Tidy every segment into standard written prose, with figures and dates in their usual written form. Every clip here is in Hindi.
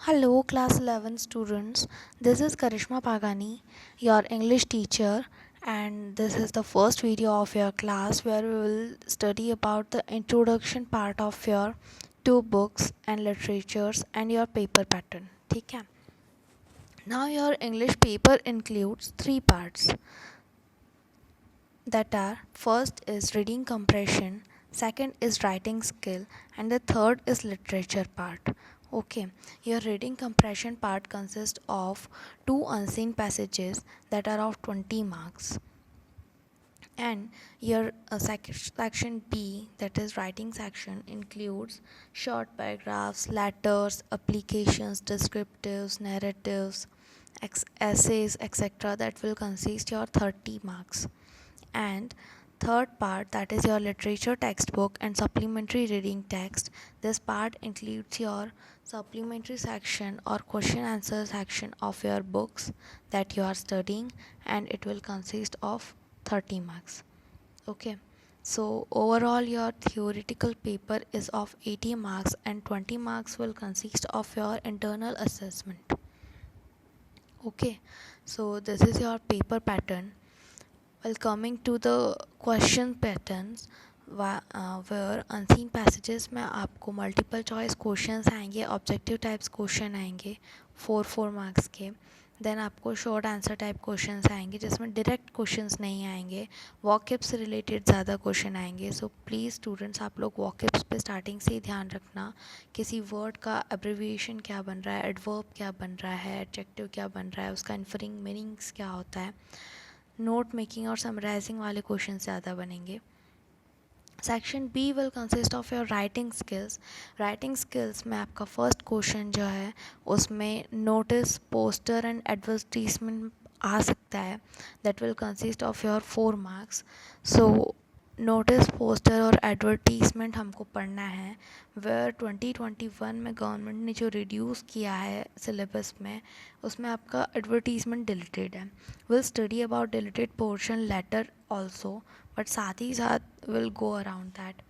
Hello, class 11 students. This is Karishma Pagani, your English teacher, and this is the first video of your class where we will study about the introduction part of your two books and literatures and your paper pattern. ठीक है? Now your English paper includes three parts that are: first is reading comprehension, second is writing skill, and the third is literature part. Okay, your reading comprehension part consists of two unseen passages that are of 20 marks, and your section B, that is writing section, includes short paragraphs, letters, applications, descriptives, narratives, essays, etc. that will consist your 30 marks. And third part, that is your literature textbook and supplementary reading text. This part includes your supplementary section or question answer section of your books that you are studying, and it will consist of 30 marks. Okay, so overall your theoretical paper is of 80 marks and 20 marks will consist of your internal assessment. Okay, so this is your paper pattern. Well, coming to the question patterns, where unseen passages में आपको मल्टीपल चॉइस क्वेश्चंस आएंगे, ऑब्जेक्टिव टाइप्स क्वेश्चन आएंगे 4 मार्क्स के. देन आपको शॉर्ट आंसर टाइप क्वेश्चंस आएंगे जिसमें डायरेक्ट क्वेश्चंस नहीं आएंगे, वॉकेब से रिलेटेड ज़्यादा क्वेश्चन आएंगे. सो प्लीज़ स्टूडेंट्स, आप लोग वॉकेब्स पे स्टार्टिंग से ही ध्यान रखना. किसी वर्ड का एब्रिविएशन क्या बन रहा है, एडवर्ब क्या बन रहा है, एडजेक्टिव क्या बन रहा है, उसका इन्फरिंग मीनिंग्स क्या होता है. नोट मेकिंग और समराइजिंग वाले क्वेश्चन ज़्यादा बनेंगे. Section B will consist of your writing skills. Writing skills में आपका फर्स्ट क्वेश्चन जो है उसमें नोटिस, पोस्टर एंड एडवर्टीजमेंट आ सकता है. That will consist of your 4 marks. So notice, poster और एडवर्टीजमेंट हमको पढ़ना है. वेयर 2021 में गवर्नमेंट ने जो रिड्यूस किया है सिलेबस में, उसमें आपका एडवर्टीजमेंट डिलीटेड है. Will study about deleted portion letter also, but साथ ही साथ will go around that.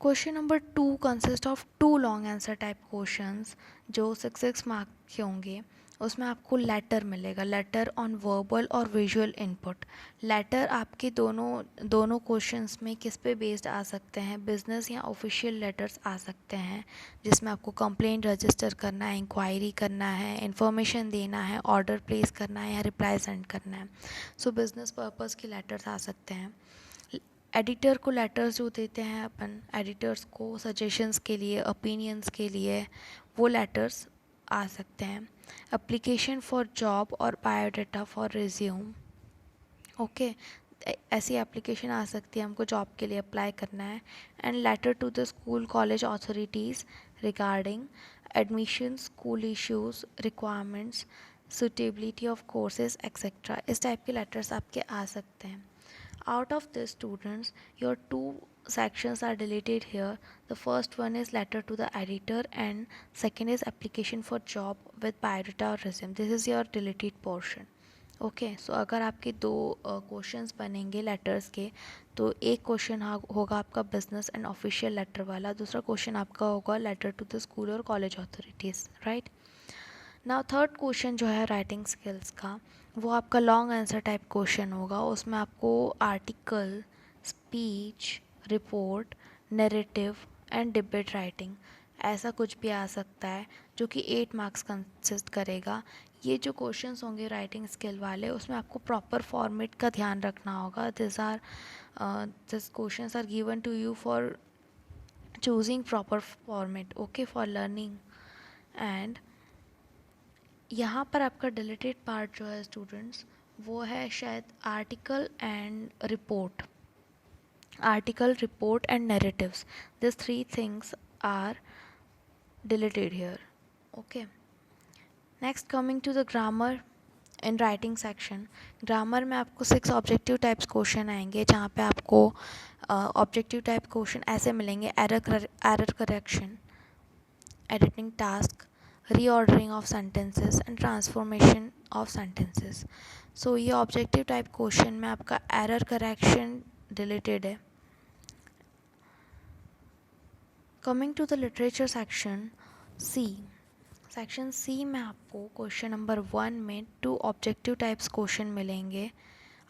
Question number 2 consist of 2 long answer type questions जो 6 मार्क के होंगे. उसमें आपको लेटर मिलेगा, लेटर ऑन वर्बल और विजुअल इनपुट. लेटर आपके दोनों क्वेश्चंस में किस पे बेस्ड आ सकते हैं, बिजनेस या ऑफिशियल लेटर्स आ सकते हैं जिसमें आपको कंप्लेंट रजिस्टर करना है, इंक्वायरी करना है, इंफॉर्मेशन देना है, ऑर्डर प्लेस करना है या रिप्लाई सेंड करना है. सो बिजनेस पर्पस के लेटर्स आ सकते हैं. एडिटर को लेटर्स जो देते हैं अपन एडिटर्स को सजेशंस के लिए, ओपिनियंस के लिए, वो लेटर्स आ सकते हैं. एप्लीकेशन फॉर जॉब और बायोडाटा फॉर रिज्यूम. ओके, ऐसी एप्लीकेशन आ सकती है, हमको जॉब के लिए अप्लाई करना है. And letter to the school college authorities regarding admission, school issues, requirements, suitability of courses etcetera. इस टाइप के लेटर्स आपके आ सकते हैं. Out of this, students, your two sections are deleted here. The first one is letter to the editor and second is application for job with biodata or resume. This is your deleted portion. Okay, so अगर आपके दो क्वेश्चंस बनेंगे लेटर्स के, तो एक क्वेश्चन होगा आपका बिजनेस एंड ऑफिशियल लेटर वाला, दूसरा क्वेश्चन आपका होगा लेटर टू द स्कूल और college authorities. Right now third question जो है राइटिंग स्किल्स का, वो आपका लॉन्ग आंसर टाइप क्वेश्चन होगा. उसमें आपको article, speech, report, narrative and debate writing, ऐसा कुछ भी आ सकता है जो कि 8 मार्क्स कंसिस्ट करेगा. ये जो क्वेश्चंस होंगे राइटिंग स्किल वाले, उसमें आपको प्रॉपर फॉर्मेट का ध्यान रखना होगा. This questions are given to you for choosing proper format, okay, for learning. And यहाँ पर आपका डिलीटेड पार्ट जो है स्टूडेंट्स, वो है शायद article and report. Article, report and narratives, this 3 things are deleted here. Okay, next coming to the grammar in writing section. Grammar में आपको 6 ऑब्जेक्टिव टाइप्स क्वेश्चन आएंगे जहाँ पे आपको ऑब्जेक्टिव टाइप क्वेश्चन ऐसे मिलेंगे: error correction, editing task, reordering of sentences and transformation of sentences. So ये ऑब्जेक्टिव टाइप क्वेश्चन में आपका एरर करेक्शन डिलीटेड है. Coming to the literature section C, section C में आपको क्वेश्चन नंबर 1 में 2 ऑब्जेक्टिव टाइप्स क्वेश्चन मिलेंगे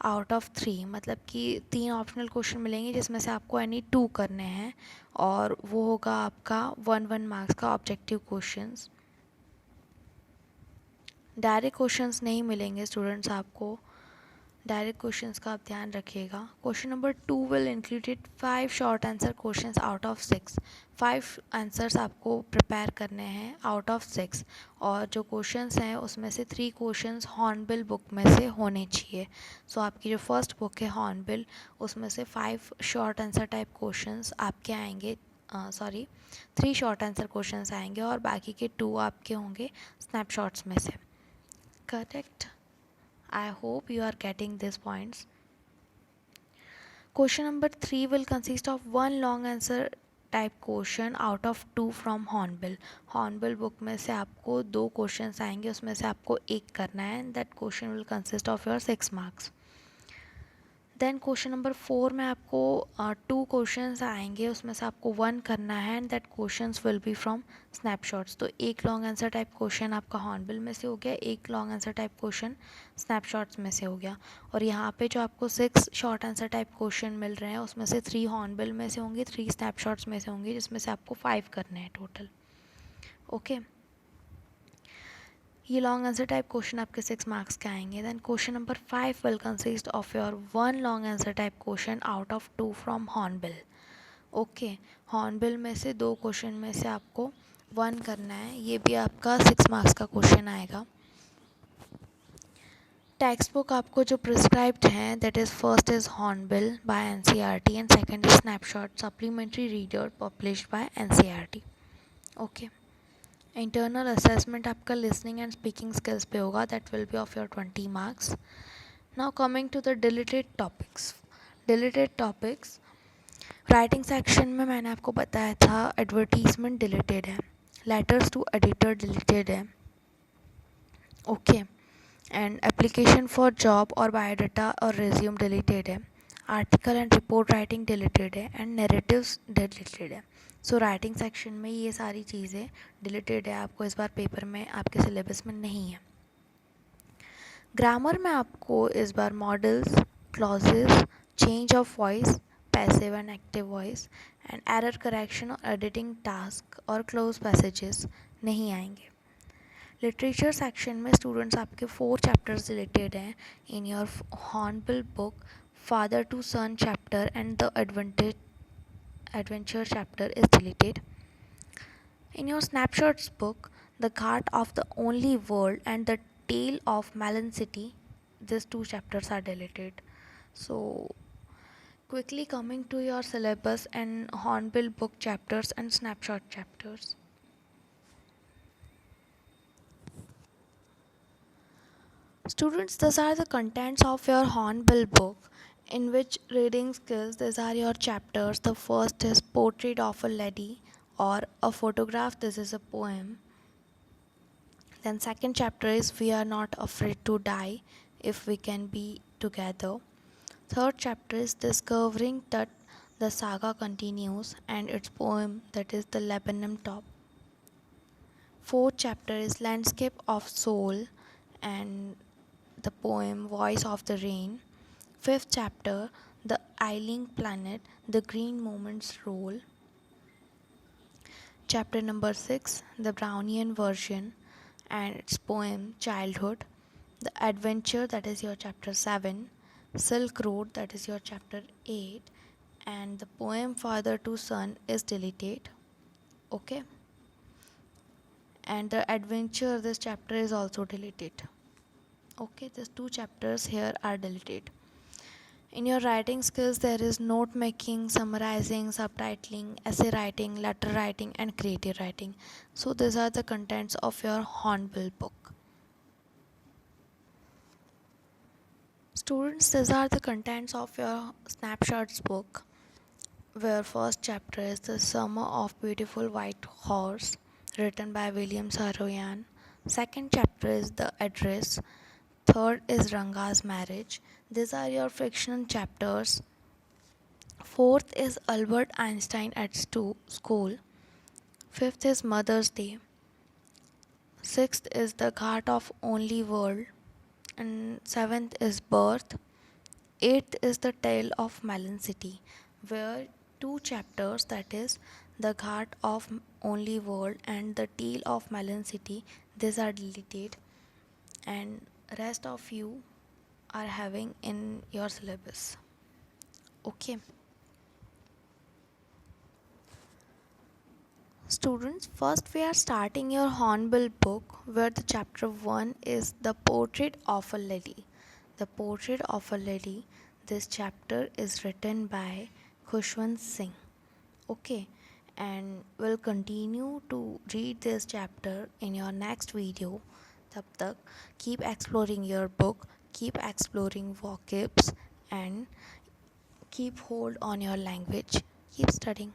आउट ऑफ 3, मतलब कि 3 ऑप्शनल क्वेश्चन मिलेंगे जिसमें से आपको एनी 2 करने हैं, और वो होगा आपका 1 मार्क्स का ऑब्जेक्टिव क्वेश्चंस। डायरेक्ट क्वेश्चंस नहीं मिलेंगे स्टूडेंट्स आपको, डायरेक्ट क्वेश्चंस का आप ध्यान रखिएगा। Question number 2 will included 5 short answer questions out of 6। 5 answers आपको प्रिपेयर करने हैं आउट ऑफ 6, और जो क्वेश्चंस हैं उसमें से 3 क्वेश्चंस हॉर्नबिल बुक में से होने चाहिए। सो आपकी जो फर्स्ट बुक है हॉर्नबिल, उसमें से 5 शॉर्ट आंसर टाइप क्वेश्चंस आपके आएंगे, 3 शॉर्ट आंसर क्वेश्चंस आएंगे और बाकी के 2 आपके होंगे स्नैपशॉट्स में से। Correct? I hope you are getting these points. Question number 3 will consist of one long answer type question out of 2 from Hornbill. Hornbill book में से आपको 2 क्वेश्चंस आएंगे, उसमें से आपको एक करना है, and that question will consist of your 6 marks. Then question number 4 में आपको 2 क्वेश्चंस आएंगे, उसमें से आपको 1 करना है, and that questions will be from snapshots. तो एक लॉन्ग आंसर टाइप क्वेश्चन आपका हॉर्नबिल में से हो गया, एक long answer type question snapshots में से हो गया, और यहाँ पे जो आपको 6 शॉर्ट आंसर टाइप क्वेश्चन मिल रहे हैं उसमें से 3 हॉर्नबिल में से होंगे, 3 स्नैपशॉट्स में से होंगे, जिसमें से आपको 5 करने हैं टोटल। ओके, ये लॉन्ग आंसर टाइप क्वेश्चन आपके 6 मार्क्स के आएंगे। Then question number 5 will consist of your 1 long answer type question out of 2 from hornbill. Okay, hornbill में से 2 क्वेश्चन में से आपको 1 करना है, ये भी आपका 6 मार्क्स का क्वेश्चन आएगा। टेक्स्ट बुक आपको जो प्रिस्क्राइब्ड हैं, that is first is hornbill by NCERT and second is snapshot supplementary reader published by NCERT. Okay, internal assessment आपका लिसनिंग एंड स्पीकिंग स्किल्स पे होगा, that will be of your 20 marks. Now coming to the deleted topics. Deleted topics, writing section में मैंने आपको बताया था एडवर्टीजमेंट डिलीटेड है, लेटर्स टू एडिटर डिलीटेड है, okay, and application for job और बायोडाटा और रिज्यूम डिलीटेड है, article and report writing deleted है, एंड नैरेटिव्स डिलीटेड है। सो राइटिंग सेक्शन में ये सारी चीज़ें डिलीटेड है, आपको इस बार पेपर में आपके सिलेबस में नहीं है। ग्रामर में आपको इस बार modals, clauses, change of voice, passive and active voice, and error correction और एडिटिंग टास्क और क्लोज पैसेजेस नहीं आएंगे। लिटरेचर सेक्शन में स्टूडेंट्स आपके 4 चैप्टर्स रिलेटेड हैं in your hornbill book, father to son chapter and the adventure chapter is deleted. In your snapshots book, the Ghat of the Only World and the Tale of Malin City, these 2 chapters are deleted. So quickly coming to your syllabus and Hornbill book chapters and snapshot chapters. Students, these are the contents of your Hornbill book. In which reading skills, these are your chapters. The first is Portrait of a Lady or a photograph. This is a poem. Then second chapter is We Are Not Afraid to Die If We Can Be Together. Third chapter is Discovering Tut. The saga continues, and its poem, that is the Lebanon Top. Fourth chapter is Landscape of Soul and the poem Voice of the Rain. Fifth chapter, The Ailing Planet, the Green Moment's Role. Chapter number 6, The Brownian Version and its poem Childhood. The Adventure, that is your chapter 7. Silk Road, that is your chapter 8. And the poem Father to Son is deleted. Okay. And the adventure, this chapter is also deleted. Okay, these 2 chapters here are deleted. In your writing skills, there is note making, summarizing, subtitling, essay writing, letter writing, and creative writing. So these are the contents of your Hornbill book. Students, these are the contents of your snapshots book, where first chapter is The Summer of Beautiful White Horse, written by William Saroyan. Second chapter is The Address. Third is Ranga's Marriage. These are your fiction chapters. Fourth is Albert Einstein at school. 5th is Mother's Day. 6th is the Ghat of Only World. And 7th is Birth. 8th is the Tale of Melon City, where two chapters, that is the Ghat of Only World and the Tale of Melon City, these are deleted, and rest of you are having in your syllabus. Okay. Students, first we are starting your Hornbill book, where the chapter 1 is the Portrait of a Lily. The Portrait of a Lily, this chapter is written by Khushwant Singh. Okay, and we'll continue to read this chapter in your next video. Tab tak, keep exploring your book, keep exploring vocabs, and keep hold on your language. Keep studying.